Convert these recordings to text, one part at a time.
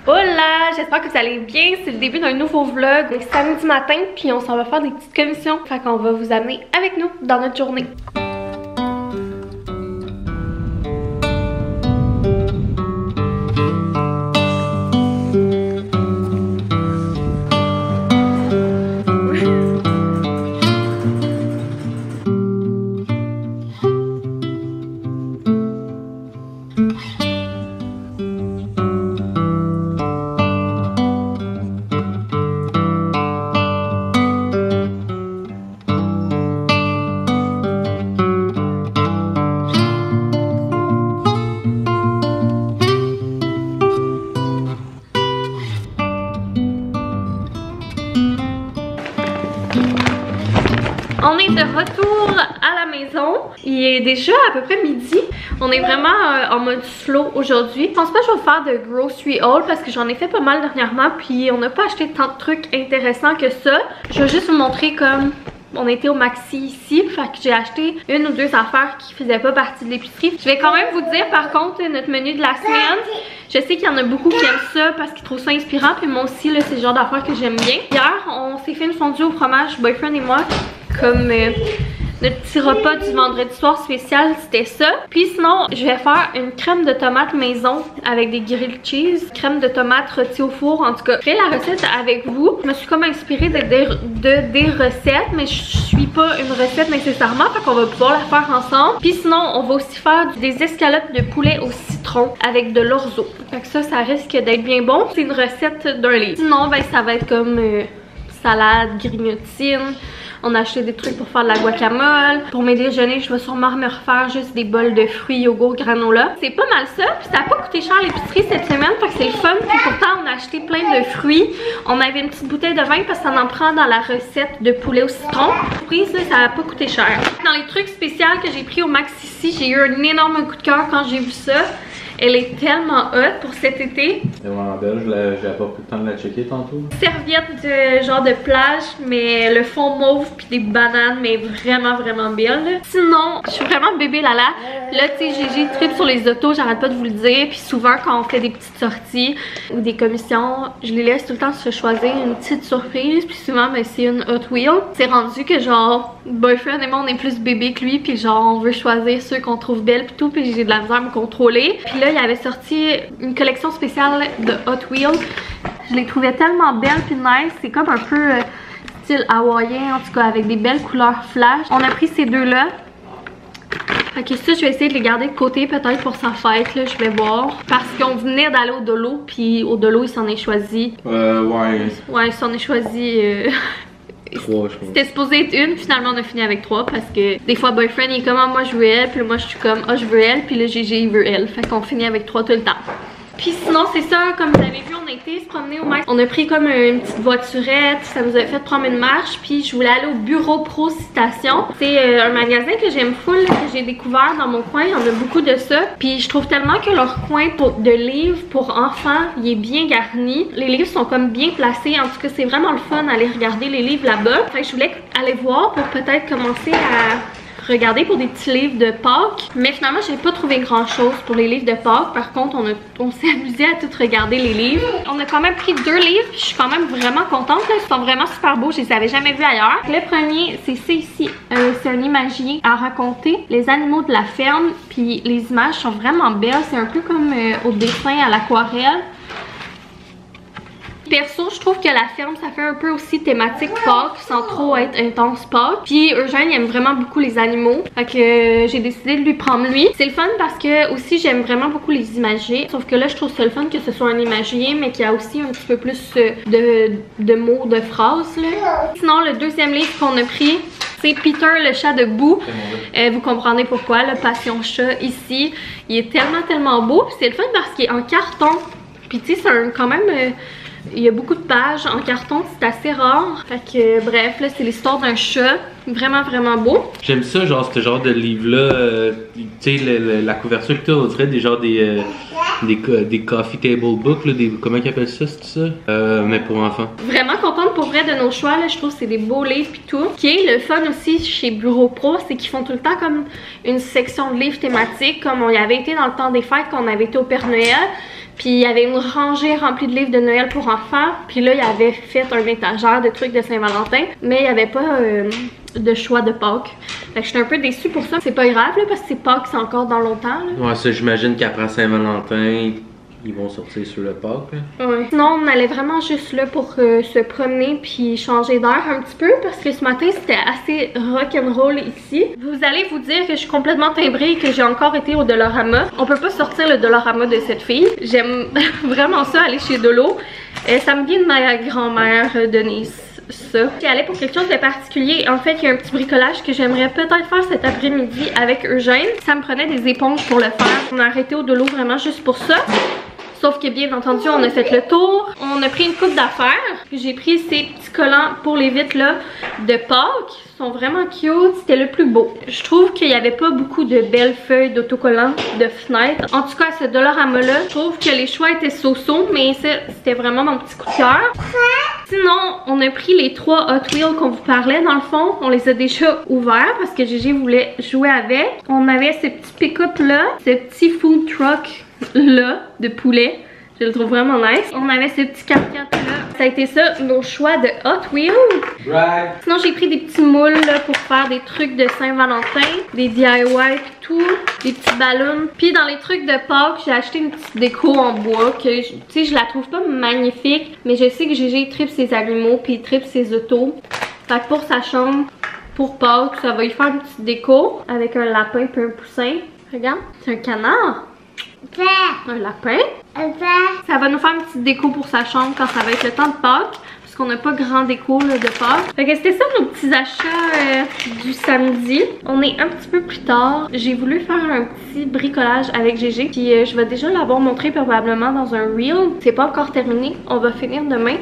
Hola, j'espère que vous allez bien. C'est le début d'un nouveau vlog. C'est samedi matin, puis on s'en va faire des petites commissions. Fait qu'on va vous amener avec nous dans notre journée. On est de retour à la maison. Il est déjà à peu près midi. On est vraiment en mode slow aujourd'hui. Je pense pas que je vais faire de grocery haul parce que j'en ai fait pas mal dernièrement. Puis on n'a pas acheté tant de trucs intéressants que ça. Je vais juste vous montrer comme on était au Maxi ici. Fait que j'ai acheté une ou deux affaires qui faisaient pas partie de l'épicerie. Je vais quand même vous dire par contre notre menu de la semaine. Je sais qu'il y en a beaucoup qui aiment ça parce qu'ils trouvent ça inspirant. Puis moi aussi, c'est le genre d'affaires que j'aime bien. Hier, on s'est fait une fondue au fromage, boyfriend et moi. Comme notre petit repas du vendredi soir spécial, c'était ça. Puis sinon, je vais faire une crème de tomate maison avec des grilled cheese. Crème de tomate rôtie au four. En tout cas, je ferai la recette avec vous. Je me suis comme inspirée de des recettes, mais je suis pas une recette nécessairement. Fait qu'on va pouvoir la faire ensemble. Puis sinon, on va aussi faire des escalopes de poulet au citron avec de l'orzo. Fait que ça risque d'être bien bon. C'est une recette d'un livre. Sinon, ben ça va être comme salade, grignotine. On a acheté des trucs pour faire de la guacamole. Pour mes déjeuners, je vais sûrement me refaire juste des bols de fruits, yogourt, granola. C'est pas mal ça. Puis ça a pas coûté cher l'épicerie cette semaine. Fait que c'est le fun. Puis pourtant, on a acheté plein de fruits. On avait une petite bouteille de vin parce qu'on en prend dans la recette de poulet au citron. Surprise, ça a pas coûté cher. Dans les trucs spéciaux que j'ai pris au Max ici, j'ai eu un énorme coup de cœur quand j'ai vu ça. Elle est tellement hot pour cet été. Elle est vraiment belle, j'ai pas pris le temps de la checker tantôt. Serviette de genre de plage, mais le fond mauve puis des bananes, mais vraiment belle. Sinon, je suis vraiment bébé lala. Là, tu sais, j'ai trip sur les autos, j'arrête pas de vous le dire. Puis souvent, quand on fait des petites sorties ou des commissions, je les laisse tout le temps se choisir une petite surprise. Puis souvent, ben, c'est une Hot Wheel. C'est rendu que genre, boyfriend et moi, on est plus bébé que lui. Puis genre, on veut choisir ceux qu'on trouve belles puis tout. Puis j'ai de la misère à me contrôler. Puis là, il avait sorti une collection spéciale de Hot Wheels. Je les trouvais tellement belles puis nice. C'est comme un peu style hawaïen, en tout cas avec des belles couleurs flash. On a pris ces deux-là. Fait que ça, je vais essayer de les garder de côté peut-être pour sa fête, là, je vais voir. Parce qu'on venait d'aller au Dolo, puis au Dolo, il s'en est choisi. Ouais, il s'en est choisi... 3, je crois. C'était supposé être une, finalement on a fini avec 3 parce que des fois boyfriend il est comme moi je veux elle, puis moi je suis comme je veux elle, puis le GG il veut elle. Fait qu'on finit avec 3 tout le temps. Puis sinon c'est ça, comme vous avez vu on a été se promener au Max. On a pris comme une petite voiturette, ça nous a fait prendre une marche. Puis je voulais aller au Bureau Pro Citation. C'est un magasin que j'aime full, que j'ai découvert dans mon coin, il y en a beaucoup de ça. Puis je trouve tellement que leur coin de livres pour enfants, il est bien garni. Les livres sont comme bien placés, en tout cas c'est vraiment le fun d'aller regarder les livres là-bas. Fait que je voulais aller voir pour peut-être commencer à regarder pour des petits livres de Pâques. Mais finalement, j'ai pas trouvé grand chose pour les livres de Pâques. Par contre, on s'est amusé à tout regarder les livres. On a quand même pris 2 livres. Je suis quand même vraiment contente. Là. Ils sont vraiment super beaux. Je les avais jamais vus ailleurs. Le premier, c'est ça ici. C'est un imagier à raconter les animaux de la ferme. Puis les images sont vraiment belles. C'est un peu comme au dessin à l'aquarelle. Perso, je trouve que la ferme, ça fait un peu aussi thématique Pâques, sans trop être intense Pâques. Puis Eugène, il aime vraiment beaucoup les animaux. Fait que j'ai décidé de lui prendre lui. C'est le fun parce que aussi, j'aime vraiment beaucoup les imagiers. Sauf que là, je trouve ça le fun que ce soit un imagier, mais qu'il y a aussi un petit peu plus de mots, de phrases. Là. Sinon, le deuxième livre qu'on a pris, c'est Peter le chat de boue. Vous comprenez pourquoi, le passion chat ici. Il est tellement beau. C'est le fun parce qu'il est en carton. Puis tu sais, c'est quand même... il y a beaucoup de pages en carton, c'est assez rare. Fait que bref, là c'est l'histoire d'un chat. Vraiment beau. J'aime ça, genre ce genre de livre-là. Tu sais, la couverture que tu as, on dirait des coffee table books, là, comment ils appellent ça, c'est ça? Mais pour enfants. Vraiment contente pour vrai de nos choix, là. Je trouve que c'est des beaux livres pis tout. Ce qui est le fun aussi chez Bureau Pro, c'est qu'ils font tout le temps comme une section de livres thématiques, comme on y avait été dans le temps des fêtes quand on avait été au Père Noël. Puis il y avait une rangée remplie de livres de Noël pour enfants. Puis là, il avait fait un étagère de trucs de Saint-Valentin. Mais il n'y avait pas de choix de Pâques. Fait que j'étais un peu déçue pour ça. C'est pas grave là, parce que c'est Pâques, c'est encore dans longtemps. Là. Ouais, ça j'imagine qu'après Saint-Valentin, ils vont sortir sur le Pâques. Ouais. Sinon, on allait vraiment juste là pour se promener puis changer d'air un petit peu parce que ce matin, c'était assez rock'n'roll ici. Vous allez vous dire que je suis complètement timbrée et que j'ai encore été au Dollarama. On peut pas sortir le Dollarama de cette fille. J'aime vraiment ça, aller chez Dolo. Ça me vient de ma grand-mère Denise. Ça. J'y allais pour quelque chose de particulier. En fait, il y a un petit bricolage que j'aimerais peut-être faire cet après-midi avec Eugène. Ça me prenait des éponges pour le faire. On a arrêté au Dolo vraiment juste pour ça. Sauf que bien entendu, on a fait le tour. On a pris une coupe d'affaires. J'ai pris ces petits collants pour les vitres là de Pâques. Ils sont vraiment cute. C'était le plus beau. Je trouve qu'il n'y avait pas beaucoup de belles feuilles d'autocollants de fenêtre. En tout cas, ce Dollarama là, je trouve que les choix étaient so-so, mais c'était vraiment mon petit coup de cœur. Sinon, on a pris les 3 Hot Wheels qu'on vous parlait dans le fond. On les a déjà ouverts parce que Gigi voulait jouer avec. On avait ce petit pick-up là, ce petit food truck là de poulet. Je le trouve vraiment nice. On avait ce petit 4x4 là. Ça a été ça, nos choix de Hot Wheels. Right. Sinon, j'ai pris des petits moules là, pour faire des trucs de Saint-Valentin, des DIY et tout, des petits ballons. Puis dans les trucs de Pâques, j'ai acheté une petite déco en bois que, tu sais, je la trouve pas magnifique, mais je sais que Gigi tripe ses animaux puis il tripe ses autos. Fait que pour sa chambre, pour Pâques, ça va lui faire une petite déco avec un lapin puis un poussin. Regarde, c'est un canard. Un lapin. Ça va nous faire une petite déco pour sa chambre quand ça va être le temps de Pâques. Parce qu'on n'a pas grand déco là, de Pâques. Fait que c'était ça nos petits achats du samedi. On est un petit peu plus tard. J'ai voulu faire un petit bricolage avec Gégé. Puis je vais déjà l'avoir montré probablement dans un reel. C'est pas encore terminé. On va finir demain.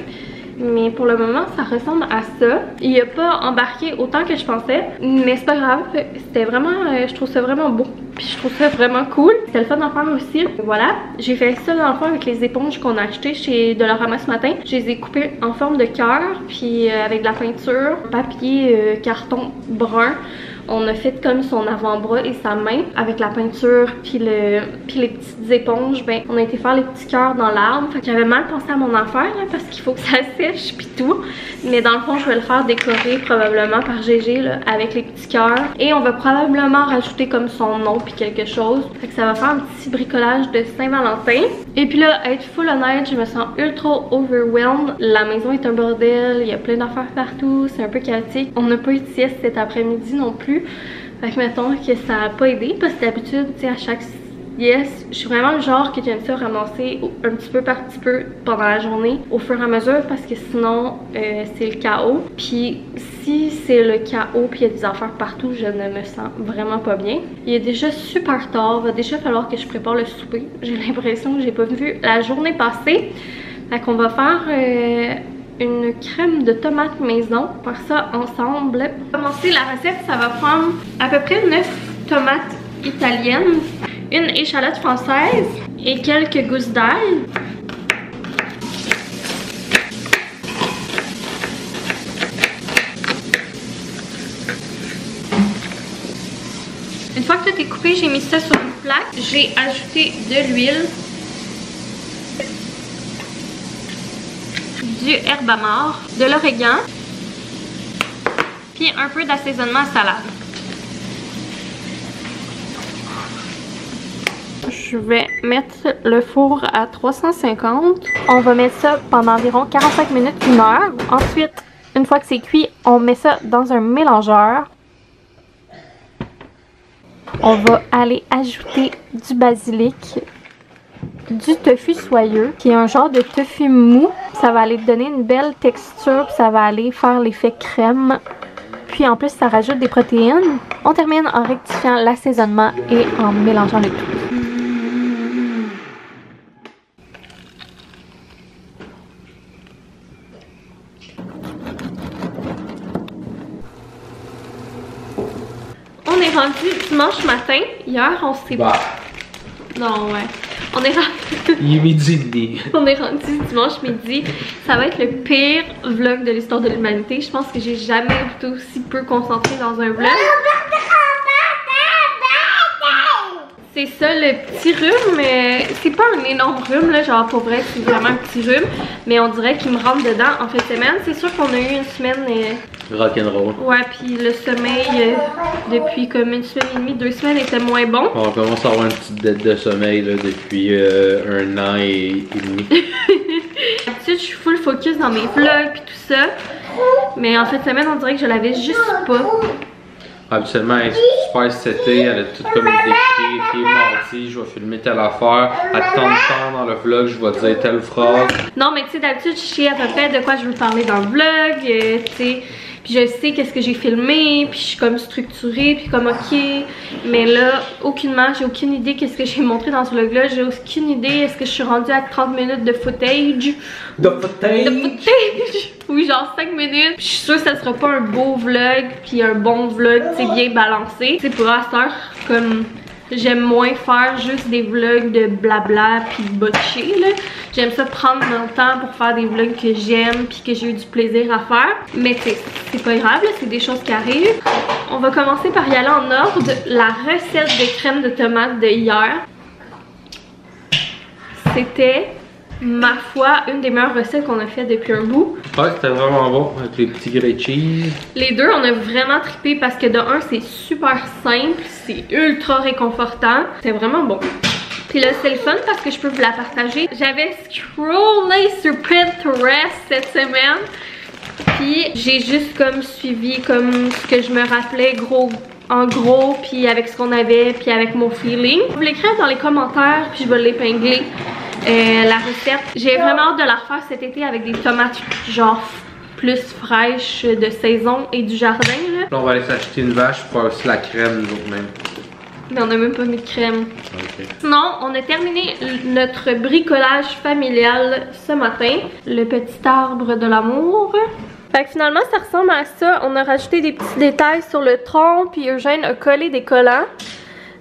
Mais pour le moment, ça ressemble à ça. Il a pas embarqué autant que je pensais. Mais c'est pas grave. C'était vraiment... je trouve ça vraiment beau. Puis je trouve ça vraiment cool. C'était le fun d'en faire aussi. Voilà. J'ai fait ça dans le fond avec les éponges qu'on a achetées chez Dollarama ce matin. Je les ai coupées en forme de cœur. Puis avec de la peinture, papier carton brun. On a fait comme son avant-bras et sa main avec la peinture puis les petites éponges. Ben, on a été faire les petits cœurs dans l'arbre. Fait que j'avais mal pensé à mon affaire là, parce qu'il faut que ça sèche puis tout. Mais dans le fond, je vais le faire décorer probablement par Gégé là, avec les petits cœurs. Et on va probablement rajouter comme son nom puis quelque chose. Fait que ça va faire un petit bricolage de Saint-Valentin. Et puis là, être full honnête, je me sens ultra overwhelmed. La maison est un bordel, il y a plein d'affaires partout, c'est un peu chaotique. On n'a pas eu de sieste cet après-midi non plus. Fait que mettons que ça n'a pas aidé parce que d'habitude, tu sais, à chaque sieste, je suis vraiment le genre que j'aime ça ramasser un petit peu par petit peu pendant la journée au fur et à mesure parce que sinon c'est le chaos. Puis si c'est le chaos puis il y a des affaires partout, je ne me sens vraiment pas bien. Il est déjà super tard, va déjà falloir que je prépare le souper. J'ai l'impression que j'ai pas vu la journée passer. Fait qu'on va faire une crème de tomates maison, faire ça ensemble. Pour commencer la recette, ça va prendre à peu près 9 tomates italiennes, une échalote française et quelques gousses d'ail. Une fois que tout est coupé, j'ai mis ça sur une plaque. J'ai ajouté de l'huile, du herbe mort, de l'origan, puis un peu d'assaisonnement à salade. Je vais mettre le four à 350. On va mettre ça pendant environ 45 minutes, 1 heure. Ensuite, une fois que c'est cuit, on met ça dans un mélangeur. On va aller ajouter du basilic, du tofu soyeux, qui est un genre de tofu mou. Ça va aller donner une belle texture, puis ça va aller faire l'effet crème. Puis en plus, ça rajoute des protéines. On termine en rectifiant l'assaisonnement et en mélangeant le tout. On est rendu dimanche matin. Hier, on s'est... Non, ouais. On est rendu... Il est midi et demi. On est rendu dimanche midi. Ça va être le pire vlog de l'histoire de l'humanité. Je pense que j'ai jamais été aussi peu concentrée dans un vlog. C'est ça le petit rhume, mais c'est pas un énorme rhume là, genre pour vrai c'est vraiment un petit rhume, mais on dirait qu'il me rentre dedans en fin de semaine. C'est sûr qu'on a eu une semaine rock'n'roll. Ouais, puis le sommeil depuis comme une semaine et demie, 2 semaines était moins bon. On commence à avoir une petite dette de sommeil là, depuis 1 an et demi. D'habitude je suis full focus dans mes vlogs puis tout ça, mais en fin de semaine on dirait que je l'avais juste pas. Habituellement, elle est super setée, elle a tout comme décrit, puis mardi, je vais filmer telle affaire. À tant de temps dans le vlog, je vais dire telle phrase. Non, mais tu sais, d'habitude, je sais à peu près de quoi je veux parler dans le vlog, tu sais. Puis je sais qu'est-ce que j'ai filmé, puis je suis comme structurée, puis comme ok. Mais là, aucunement, j'ai aucune idée qu'est-ce que j'ai montré dans ce vlog-là. J'ai aucune idée, est-ce que je suis rendue à 30 minutes de footage? De footage! Oui, genre 5 minutes. Puis je suis sûre que ça sera pas un beau vlog, puis un bon vlog, tu sais, bien balancé. Tu sais, pour l'instant, comme... J'aime moins faire juste des vlogs de blabla puis botcher là. J'aime ça prendre mon temps pour faire des vlogs que j'aime puis que j'ai eu du plaisir à faire. Mais c'est pas grave, c'est des choses qui arrivent. On va commencer par y aller en ordre. La recette de crème de tomate de hier. C'était, ma foi, une des meilleures recettes qu'on a fait depuis un bout. Ouais, c'était vraiment bon avec les petits grilled cheese. Les deux, on a vraiment trippé parce que de un, c'est super simple, c'est ultra réconfortant. C'est vraiment bon. Puis là, c'est le fun parce que je peux vous la partager. J'avais scrollé sur Pinterest cette semaine. Puis j'ai juste comme suivi comme ce que je me rappelais en gros, puis avec ce qu'on avait, puis avec mon feeling. Vous l'écrivez dans les commentaires, puis je vais l'épingler. La recette. J'ai vraiment hâte de la refaire cet été avec des tomates genre plus fraîches de saison et du jardin là. Là on va aller s'acheter une vache pour faire aussi la crème nous autres même. Mais on a même pas mis de crème. Okay. Sinon, on a terminé notre bricolage familial ce matin. Le petit arbre de l'amour. Fait que finalement ça ressemble à ça. On a rajouté des petits détails sur le tronc, puis Eugène a collé des collants.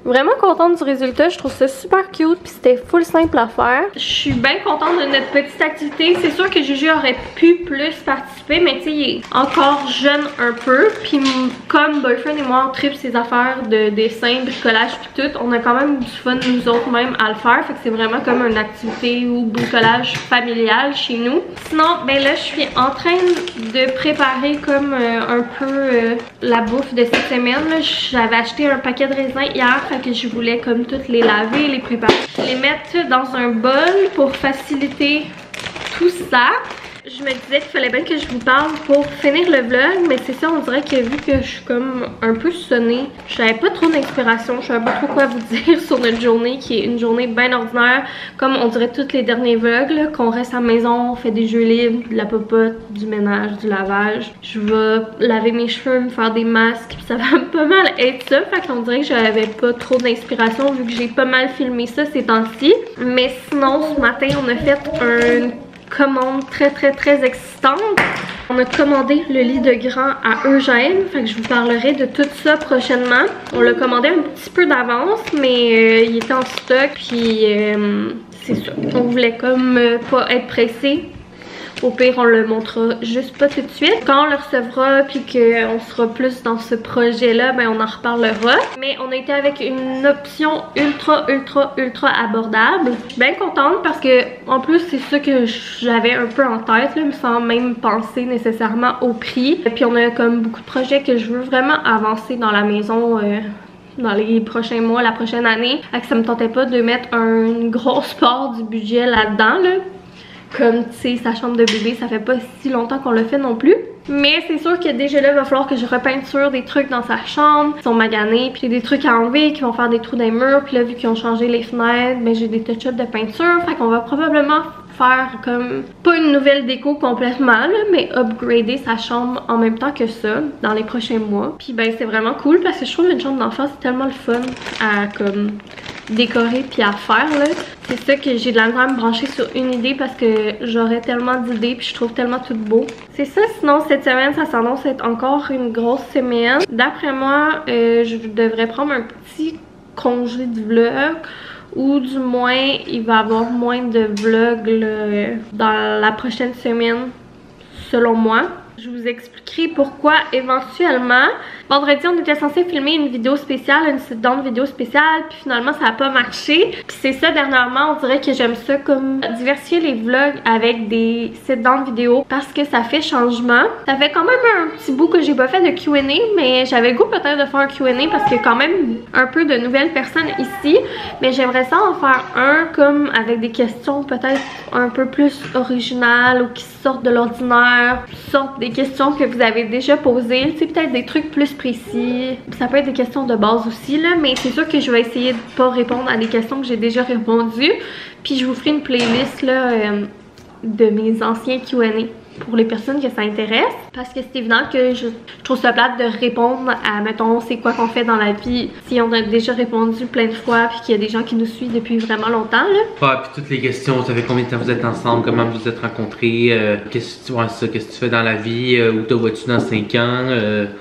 Vraiment contente du résultat, je trouve ça super cute puis c'était full simple à faire. Je suis bien contente de notre petite activité. C'est sûr que Juju aurait pu plus participer, mais tu sais, il est encore jeune un peu. Puis comme Boyfriend et moi on tripe ses affaires de dessin, bricolage puis tout, on a quand même du fun nous autres même à le faire. Fait que c'est vraiment comme une activité ou bricolage familial chez nous. Sinon, ben là je suis en train de préparer comme un peu la bouffe de cette semaine. J'avais acheté un paquet de raisins hier. Fait que je voulais comme toutes les laver, les préparer, les mettre dans un bol pour faciliter tout ça. Je me disais qu'il fallait bien que je vous parle pour finir le vlog, mais c'est ça, on dirait que vu que je suis comme un peu sonnée, j'avais pas trop d'inspiration, je savais pas trop quoi vous dire sur notre journée qui est une journée bien ordinaire, comme on dirait tous les derniers vlogs, qu'on reste à la maison, on fait des jeux libres, de la popote, du ménage, du lavage. Je vais laver mes cheveux, me faire des masques, puis ça va pas mal être ça, fait qu'on dirait que j'avais pas trop d'inspiration vu que j'ai pas mal filmé ça ces temps-ci. Mais sinon, ce matin, on a fait une commande très excitante. On a commandé le lit de grand à Eugène, fait que je vous parlerai de tout ça prochainement. On l'a commandé un petit peu d'avance, mais il était en stock, puis c'est ça. On voulait comme pas être pressé. Au pire, on le montrera juste pas tout de suite. Quand on le recevra puis qu'on sera plus dans ce projet-là, ben on en reparlera. Mais on a été avec une option ultra abordable. Je suis bien contente parce que en plus, c'est ça que j'avais un peu en tête, là, sans même penser nécessairement au prix. Et puis on a comme beaucoup de projets que je veux vraiment avancer dans la maison. Dans les prochains mois, la prochaine année. Fait que ça me tentait pas de mettre une grosse part du budget là-dedans, là. Comme tu sais, sa chambre de bébé, ça fait pas si longtemps qu'on l'a fait non plus. Mais c'est sûr que déjà là, il va falloir que je repeinture des trucs dans sa chambre qui sont maganés. Puis des trucs à enlever qui vont faire des trous dans les murs. Puis là, vu qu'ils ont changé les fenêtres, ben j'ai des touch-ups de peinture. Fait qu'on va probablement faire comme, pas une nouvelle déco complètement là, mais upgrader sa chambre en même temps que ça dans les prochains mois. Puis ben c'est vraiment cool parce que je trouve une chambre d'enfant c'est tellement le fun à comme décorer puis à faire là. C'est ça que j'ai de la misère à me brancher sur une idée parce que j'aurais tellement d'idées puis je trouve tellement tout beau. C'est ça, sinon cette semaine ça s'annonce être encore une grosse semaine. D'après moi, je devrais prendre un petit congé de vlog. Ou du moins, il va y avoir moins de vlogs là, dans la prochaine semaine, selon moi. Je vous expliquerai pourquoi éventuellement. Vendredi, on était censé filmer une vidéo spéciale, une sit-down vidéo spéciale, puis finalement ça n'a pas marché. Puis c'est ça, dernièrement, on dirait que j'aime ça comme diversifier les vlogs avec des sit-down vidéos parce que ça fait changement. Ça fait quand même un petit bout que j'ai pas fait de Q&A, mais j'avais le goût peut-être de faire un Q&A parce qu'il y a quand même un peu de nouvelles personnes ici. Mais j'aimerais ça en faire un comme avec des questions peut-être un peu plus originales ou qui sortent de l'ordinaire, sortent des questions que vous avez déjà posées, tu sais, peut-être des trucs plus précis. Ça peut être des questions de base aussi là, mais c'est sûr que je vais essayer de pas répondre à des questions que j'ai déjà répondues. Puis je vous ferai une playlist là de mes anciens Q&A pour les personnes que ça intéresse, parce que c'est évident que je trouve ça plate de répondre à, mettons, c'est quoi qu'on fait dans la vie si on a déjà répondu plein de fois puis qu'il y a des gens qui nous suivent depuis vraiment longtemps là. Ah, puis toutes les questions, ça fait combien de temps vous êtes ensemble, comment vous êtes rencontrés, qu'est-ce que tu fais dans la vie, où te vois-tu dans 5 ans?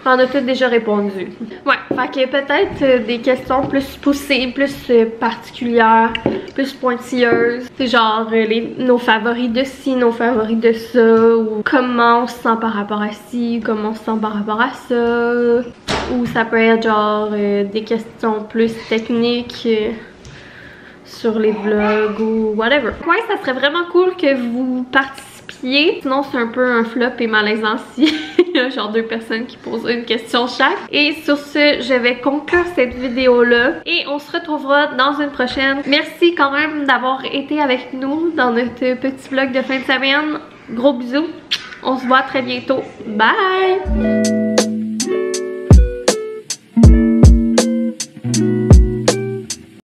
On a toutes déjà répondu. Ouais, fait que peut-être des questions plus poussées, plus particulières, plus pointilleuses. C'est genre nos favoris de ci, nos favoris de ça, ou comment on se sent par rapport à ci, comment on se sent par rapport à ça. Ou ça peut être genre des questions plus techniques sur les vlogs ou whatever. Ouais, ça serait vraiment cool que vous participiez. Sinon, c'est un peu un flop et malaisant si il y a genre 2 personnes qui posent une question chaque. Et sur ce, je vais conclure cette vidéo-là. Et on se retrouvera dans une prochaine. Merci quand même d'avoir été avec nous dans notre petit vlog de fin de semaine. Gros bisous. On se voit très bientôt. Bye!